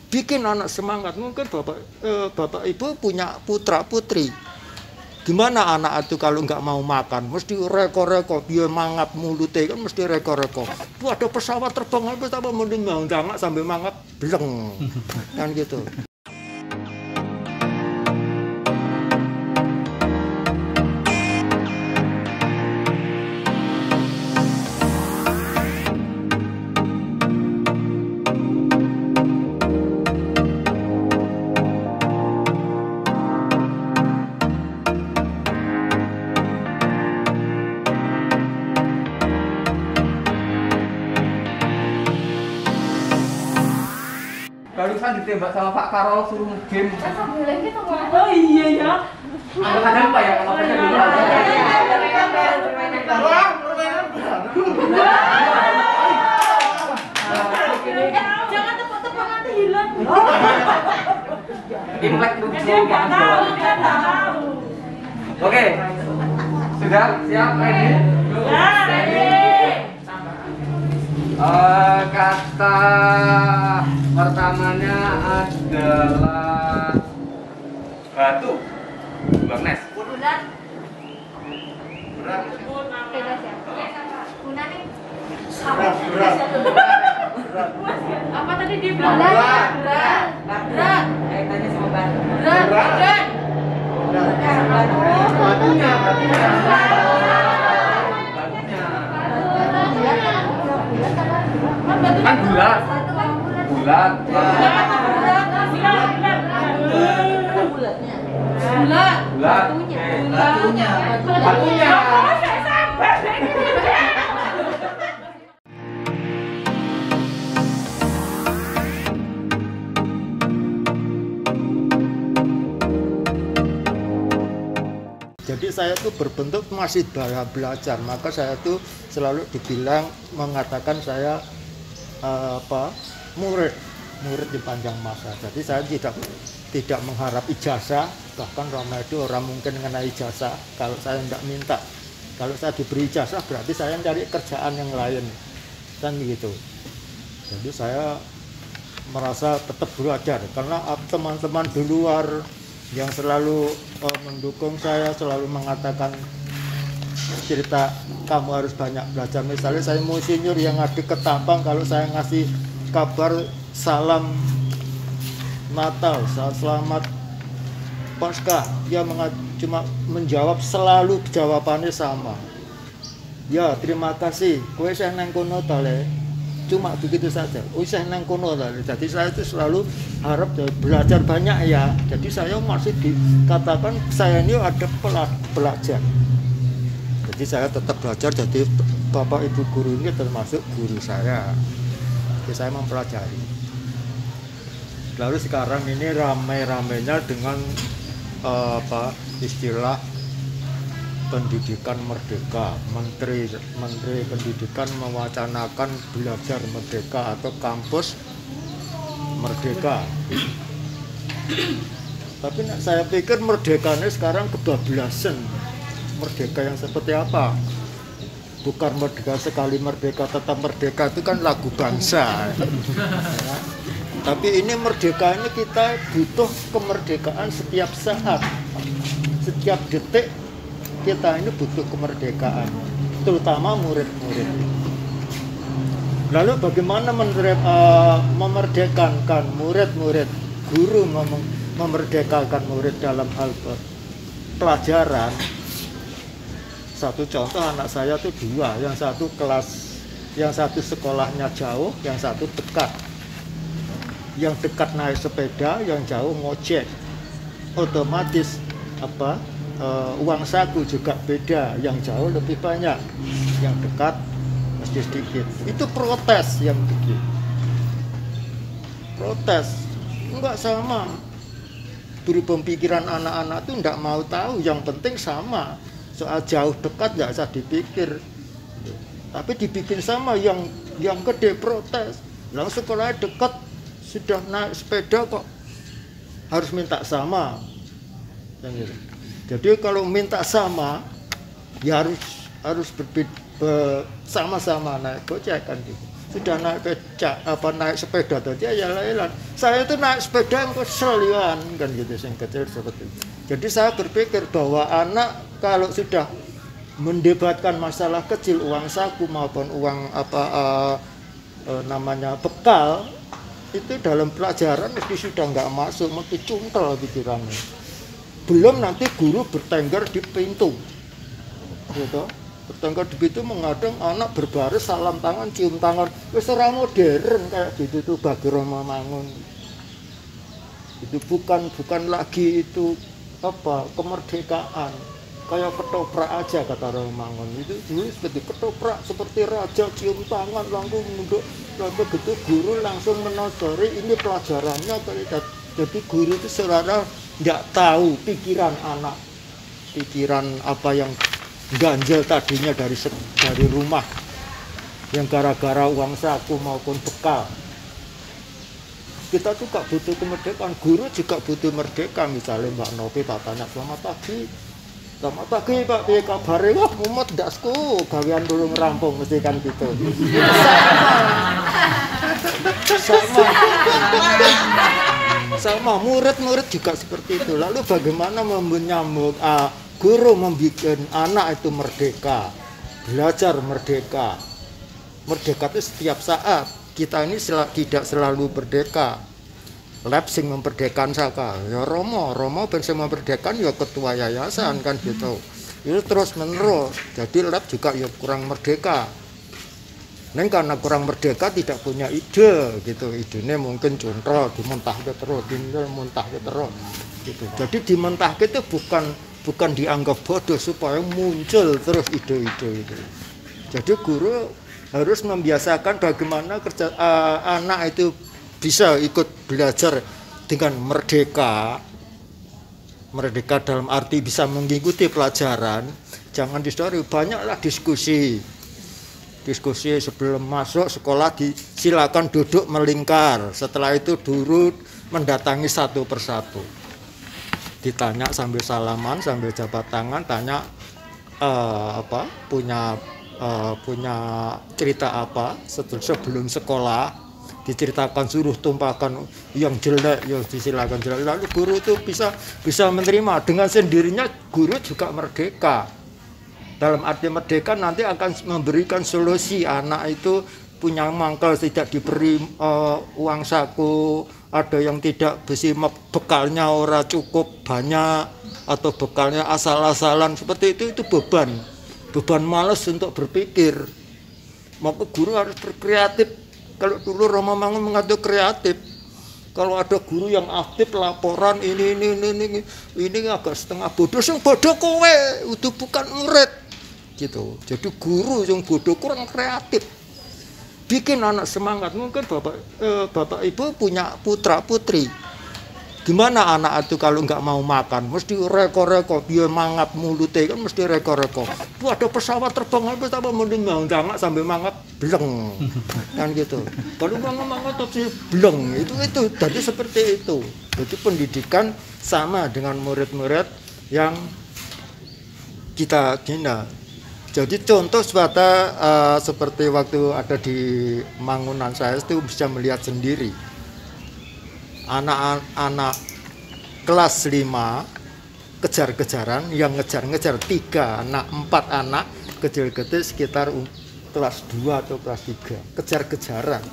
bikin anak semangat. Mungkin bapak ibu punya putra putri. Gimana anak itu kalau nggak mau makan, mesti reko-reko, dia mangap mulutnya kan mesti reko-reko. Tuh ada pesawat terbang, apa mending mau jangan sambil mangap, bleng, kan gitu. Barusan ditembak sama Pak Karol suruh nge-game. Oh iya ya. Ada apa ya kalau kita dulu? Jangan tepuk-tepuk nanti hilang. Imlek tuh. Dia nggak tahu. Oke. Sudah siap ready? Ya, ready. Kata pertamanya adalah batu. Bang Nes. Bulan. Berat. Bebas ya. Bulan nih. Apa tadi dia bilang? Berat. Berat. Kaitannya sama batu. Berat. Batunya. Kan bulat. Bulat. Batunya. Jadi saya tuh berbentuk masih belajar, maka saya tuh selalu dibilang mengatakan saya murid di panjang masa. Jadi saya tidak mengharap ijazah, bahkan Roma itu orang mungkin mengenai ijazah kalau saya tidak minta. Kalau saya diberi ijazah berarti saya cari kerjaan yang lain, kan begitu. Jadi saya merasa tetap belajar karena teman-teman di luar yang selalu mendukung saya, selalu mengatakan cerita kamu harus banyak belajar. Misalnya saya mau senior yang ada Ketapang, kalau saya ngasih kabar salam Natal, selamat Paskah, dia cuma menjawab, selalu jawabannya sama. Ya terima kasih, kowe saya nang kono tale. Cuma begitu saja. Saya nang kono tale. Jadi saya itu selalu harap belajar banyak ya. Jadi saya masih dikatakan saya ini ada pelajar. Jadi saya tetap belajar, jadi bapak ibu guru ini termasuk guru saya. Jadi saya mempelajari. Lalu sekarang ini ramai-ramainya dengan istilah pendidikan merdeka. Menteri pendidikan mewacanakan belajar merdeka atau kampus merdeka. Tapi saya pikir merdekanya sekarang kebablasan. Merdeka yang seperti apa? Bukan merdeka sekali merdeka tetap merdeka, itu kan lagu bangsa. Ya. Tapi ini merdeka ini kita butuh kemerdekaan setiap saat, setiap detik kita ini butuh kemerdekaan, terutama murid-murid. Lalu bagaimana memerdekakan murid-murid, guru memerdekakan murid dalam hal pelajaran? Satu contoh, anak saya tuh dua, yang satu sekolahnya jauh, yang satu dekat. Yang dekat naik sepeda, yang jauh ngojek. Otomatis uang saku juga beda, yang jauh lebih banyak, yang dekat mesti sedikit. Itu protes yang bikin. Protes, enggak sama. Berubah pemikiran anak-anak itu enggak mau tahu, yang penting sama. Soal jauh dekat nggak usah dipikir, tapi dibikin sama, yang gede protes. Lalu sekolahnya dekat, sudah naik sepeda kok harus minta sama. Jadi kalau minta sama, ya harus sama-sama naik gojek kan gitu. sudah naik naik sepeda tadi ya lain. Saya itu naik sepeda yang keselian kan gitu yang kecil seperti itu. Jadi saya berpikir bahwa anak kalau sudah mendebatkan masalah kecil uang saku maupun uang namanya bekal itu dalam pelajaran mesti sudah nggak masuk, mesti cungkel pikirannya. Belum nanti guru bertengger di pintu, gitu. Bertengger di pintu mengadang anak berbaris salam tangan, cium tangan, wis ora modern kayak gitu tuh bagi Romamangun. Itu bukan lagi itu kemerdekaan. Kayak ketoprak aja kata Romamangun itu dulu seperti ketoprak seperti raja cium tangan langsung nunduk lalu gitu guru langsung menosori ini pelajarannya jadi guru itu sebenarnya nggak tahu pikiran anak pikiran apa yang ganjel tadinya dari rumah yang gara-gara uang saku maupun bekal. Kita juga butuh kemerdekaan, guru juga butuh merdeka. Misalnya Mbak Novi tak tanya selamat pagi Pak, piye kabare? Wah, mumet ndasku, gawean durung rampung mesti kan gitu. Sama murid-murid juga seperti itu. Lalu bagaimana menyambut guru membuat anak itu merdeka, belajar merdeka. Merdeka itu setiap saat. Kita ini tidak selalu merdeka. Lab sing memerdekakan saka ya Romo ben sing memerdekakan ya ketua yayasan kan gitu. Itu terus menerus. Jadi lab juga ya kurang merdeka. Neng karena kurang merdeka tidak punya ide gitu. Idenya mungkin control dimentahke terus, dimentahke terus gitu. Jadi dimentahke itu bukan dianggap bodoh supaya muncul terus ide-ide itu. Jadi guru harus membiasakan bagaimana anak itu bisa ikut belajar dengan merdeka dalam arti bisa mengikuti pelajaran. Jangan distori, banyaklah diskusi sebelum masuk sekolah silakan duduk melingkar. Setelah itu duduk mendatangi satu persatu, ditanya sambil salaman sambil jabat tangan, tanya punya cerita apa sebelum sekolah, diceritakan, suruh tumpahkan yang jelek, ya disilakan jelek. Lalu guru itu bisa menerima dengan sendirinya. Guru juga merdeka. Dalam arti merdeka nanti akan memberikan solusi. Anak itu punya mangkal tidak diberi uang saku, ada yang tidak besi bekalnya ora cukup banyak atau bekalnya asal-asalan seperti itu beban malas untuk berpikir. Maka guru harus berkreatif. Kalau dulu Romamangun mengatur kreatif, kalau ada guru yang aktif laporan ini agak setengah bodoh, yang bodoh kowe, itu bukan murid, gitu. Jadi guru yang bodoh kurang kreatif, bikin anak semangat. Mungkin bapak ibu punya putra putri, gimana anak itu kalau nggak mau makan, mesti reko dia mangap mulutnya kan mesti reko. Tuh ada pesawat terbang habis apa mending mau jangan sambil mangap bleng kan gitu. Kalau mangap tapi bleng itu jadi seperti itu. Jadi pendidikan sama dengan murid-murid yang kita bina. Jadi contoh seperti waktu ada di Mangunan saya itu bisa melihat sendiri. Anak-anak kelas 5 kejar-kejaran, yang ngejar-ngejar 4 anak kecil-kecil sekitar kelas 2 atau kelas 3 kejar-kejaran.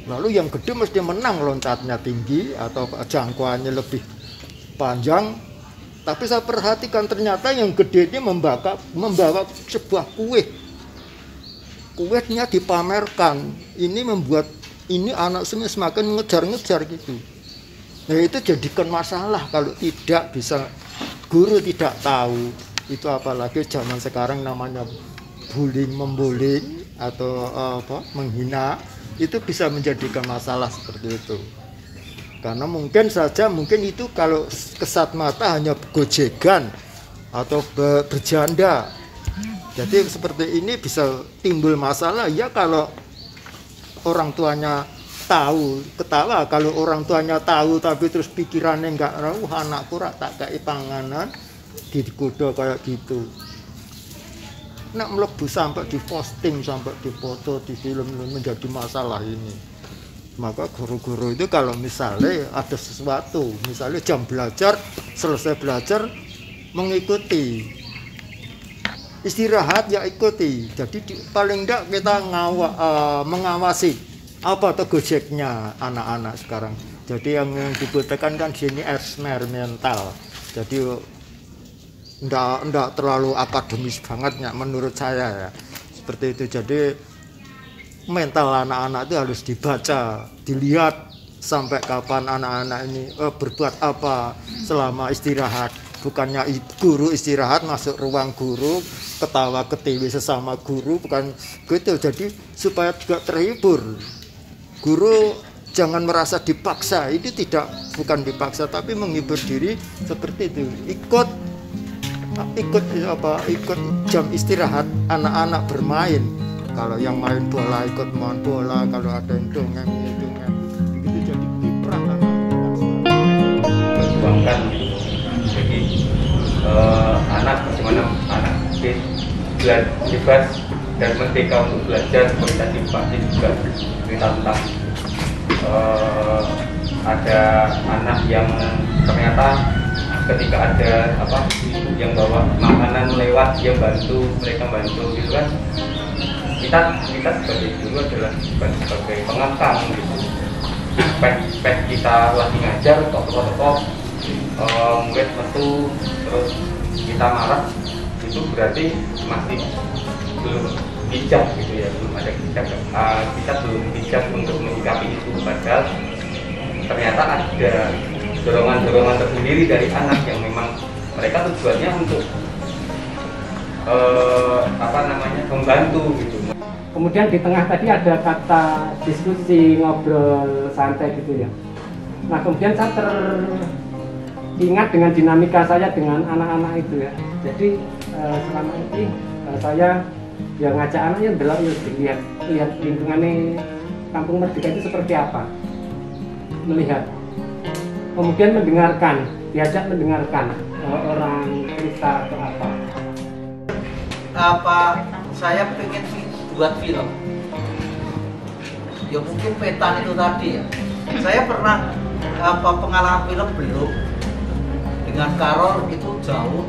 Lalu yang gede mesti menang, loncatnya tinggi atau jangkauannya lebih panjang. Tapi saya perhatikan ternyata yang gede ini membawa sebuah kuenya dipamerkan. Ini membuat ini anak semakin ngejar-ngejar gitu. Nah itu jadikan masalah kalau tidak bisa, guru tidak tahu itu, apalagi zaman sekarang namanya membuling atau menghina, itu bisa menjadikan masalah seperti itu. Karena mungkin itu kalau kesat mata hanya gojegan atau berjanda. Jadi seperti ini bisa timbul masalah ya kalau orang tuanya tahu, ketawa kalau orang tuanya tahu tapi terus pikirannya enggak, anakku rak tak kei panganan digoda kayak gitu. nek mlebu sampai diposting, sampai dipoto di film menjadi masalah ini. Maka guru-guru itu kalau misalnya ada sesuatu, misalnya jam belajar, selesai belajar mengikuti, istirahat ya ikuti. Jadi paling enggak kita mengawasi apa tuh gojeknya anak-anak sekarang. Jadi yang dibutuhkan kan sini mental. Jadi enggak terlalu akademis bangetnya menurut saya ya. Seperti itu. Jadi mental anak-anak itu harus dibaca, dilihat sampai kapan anak-anak ini berbuat apa selama istirahat. Bukannya guru istirahat masuk ruang guru ketawa ketiwi sesama guru, bukan gitu. Jadi supaya juga terhibur. Guru jangan merasa dipaksa, itu bukan dipaksa tapi menghibur diri seperti itu. Ikut jam istirahat anak-anak bermain. Kalau yang main bola ikut main bola, kalau ada yang dongeng begitu. Jadi kiprah perjuangkan jadi anak bagaimana anak bebas dan merdeka untuk belajar. Seperti tadi Pak Cis juga cerita tentang ada anak yang ternyata ketika ada yang bawa makanan lewat dia mereka bantu gitu kan. Kita sebagai guru adalah sebagai pengangkang gitu. Peh kita lagi ngajar toko murid metu terus kita marah, itu berarti masih belum bijak gitu ya, belum ada bijak. Kita belum bijak untuk menyikapi itu, padahal ternyata ada dorongan tersendiri dari anak yang memang mereka tujuannya untuk membantu gitu. Kemudian di tengah tadi ada kata diskusi, ngobrol santai gitu ya. Nah kemudian saya teringat dengan dinamika saya dengan anak-anak itu ya. Jadi selama ini saya ya ngajak anaknya delok lihat lingkungannya Kampung Merdeka itu seperti apa, melihat, kemudian mendengarkan, diajak mendengarkan orang cerita atau apa. Saya pengen buat film ya, mungkin petan itu tadi ya. Saya pernah pengalaman film belum, dengan Karol itu jauh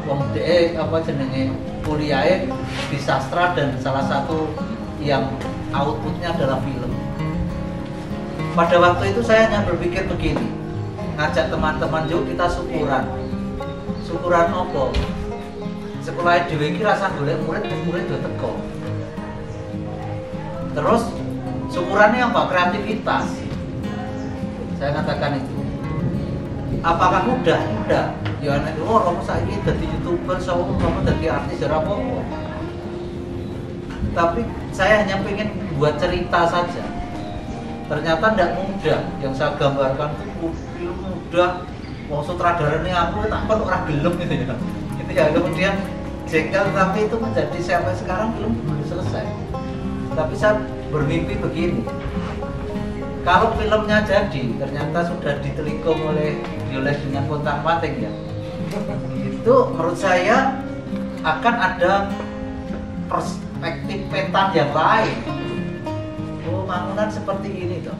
wong jenenge kuliah di sastra dan salah satu yang outputnya adalah film. Pada waktu itu saya hanya berpikir begini, ngajak teman-teman yuk kita syukuran apa? Sekolah dhewe iki rasa golek murid do teko. Terus syukurannya apa? Kreativitas. Saya katakan itu. Apakah mudah? Mudah. Ya nek kamu saiki dadi YouTuber, kamu dadi artis ora apa-apa. Tapi saya hanya pengen buat cerita saja. Ternyata tidak mudah. Yang saya gambarkan itu film mudah. Wong sutradaranya aku tak perlu ora gelem gitu ya. Itu ya, kemudian jengkel, tapi itu menjadi sampai sekarang belum selesai. Tapi saya bermimpi begini, kalau filmnya jadi ternyata sudah ditelikum oleh dengan pontang-panting ya, itu menurut saya akan ada perspektif petan yang lain. Oh, bangunan seperti ini toh.